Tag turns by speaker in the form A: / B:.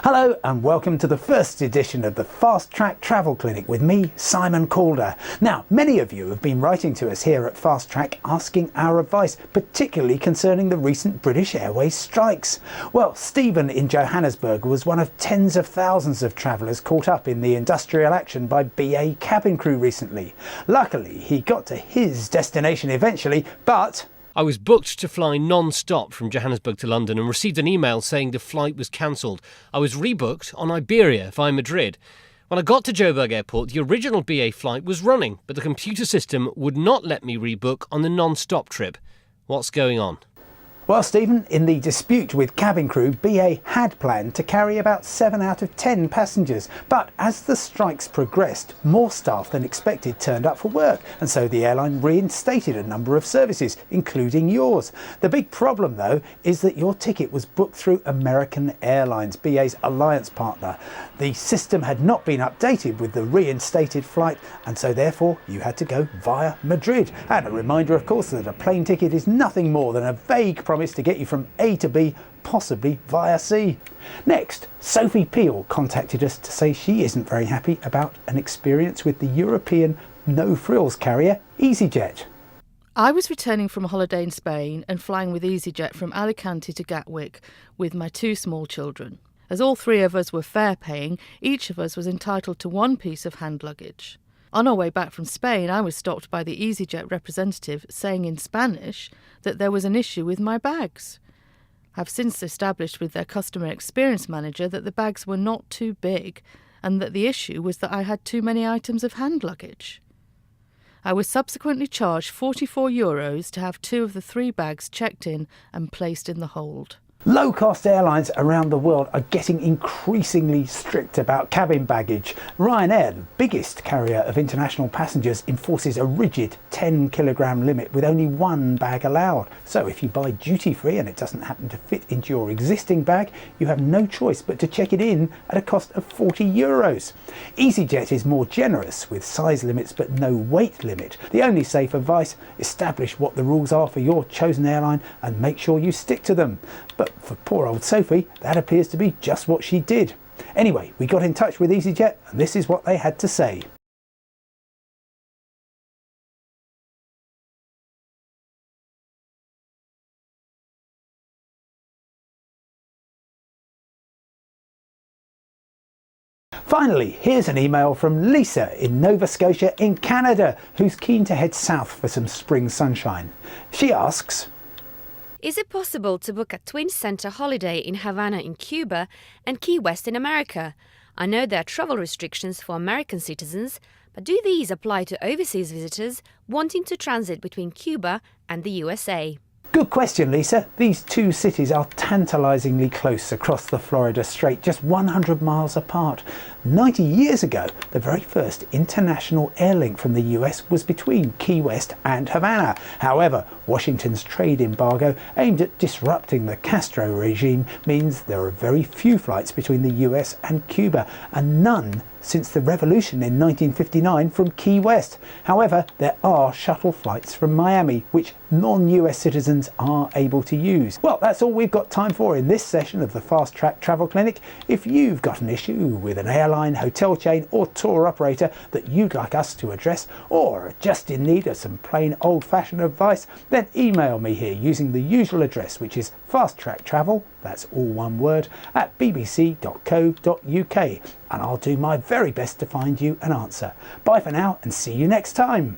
A: Hello and welcome to the first edition of the Fast Track Travel Clinic with me, Simon Calder. Now, many of you have been writing to us here at Fast Track asking our advice, particularly concerning the recent British Airways strikes. Well, Stephen in Johannesburg was one of tens of thousands of travellers caught up in the industrial action by BA cabin crew recently. Luckily, he got to his destination eventually, but
B: I was booked to fly non-stop from Johannesburg to London and received an email saying the flight was cancelled. I was rebooked on Iberia via Madrid. When I got to Joburg Airport, the original BA flight was running, but the computer system would not let me rebook on the non-stop trip. What's going on?
A: Well, Stephen, in the dispute with cabin crew, BA had planned to carry about 7 out of 10 passengers. But as the strikes progressed, more staff than expected turned up for work, and so the airline reinstated a number of services, including yours. The big problem, though, is that your ticket was booked through American Airlines, BA's alliance partner. The system had not been updated with the reinstated flight, and so therefore you had to go via Madrid. And a reminder, of course, that a plane ticket is nothing more than a vague promise to get you from A to B, possibly via sea. Next, Sophie Peel contacted us to say she isn't very happy about an experience with the European no-frills carrier EasyJet.
C: I was returning from a holiday in Spain and flying with EasyJet from Alicante to Gatwick with my 2 small children. As all 3 of us were fare paying, each of us was entitled to 1 piece of hand luggage. On our way back from Spain, I was stopped by the EasyJet representative saying in Spanish that there was an issue with my bags. I've since established with their customer experience manager that the bags were not too big and that the issue was that I had too many items of hand luggage. I was subsequently charged €44 to have 2 of the 3 bags checked in and placed in the hold.
A: Low-cost airlines around the world are getting increasingly strict about cabin baggage. Ryanair, the biggest carrier of international passengers, enforces a rigid 10-kilogram limit with only 1 bag allowed. So if you buy duty-free and it doesn't happen to fit into your existing bag, you have no choice but to check it in at a cost of €40. EasyJet is more generous with size limits but no weight limit. The only safe advice: establish what the rules are for your chosen airline and make sure you stick to them. But for poor old Sophie, that appears to be just what she did. Anyway, we got in touch with EasyJet and this is what they had to say. Finally, here's an email from Lisa in Nova Scotia in Canada, who's keen to head south for some spring sunshine. She asks,
D: is it possible to book a twin center holiday in Havana in Cuba and Key West in America? I know there are travel restrictions for American citizens, but do these apply to overseas visitors wanting to transit between Cuba and the USA?
A: Good question, Lisa. These 2 cities are tantalisingly close across the Florida Strait, just 100 miles apart. 90 years ago, the very first international air link from the US was between Key West and Havana. However, Washington's trade embargo aimed at disrupting the Castro regime means there are very few flights between the US and Cuba, and none since the revolution in 1959 from Key West. However, there are shuttle flights from Miami, which non-US citizens are able to use. Well, that's all we've got time for in this session of the Fast Track Travel Clinic. If you've got an issue with an airline, hotel chain or tour operator that you'd like us to address, or are just in need of some plain old-fashioned advice, then email me here using the usual address, which is fasttracktravel, that's all one word, at bbc.co.uk, and I'll do my very best to find you an answer. Bye for now and see you next time.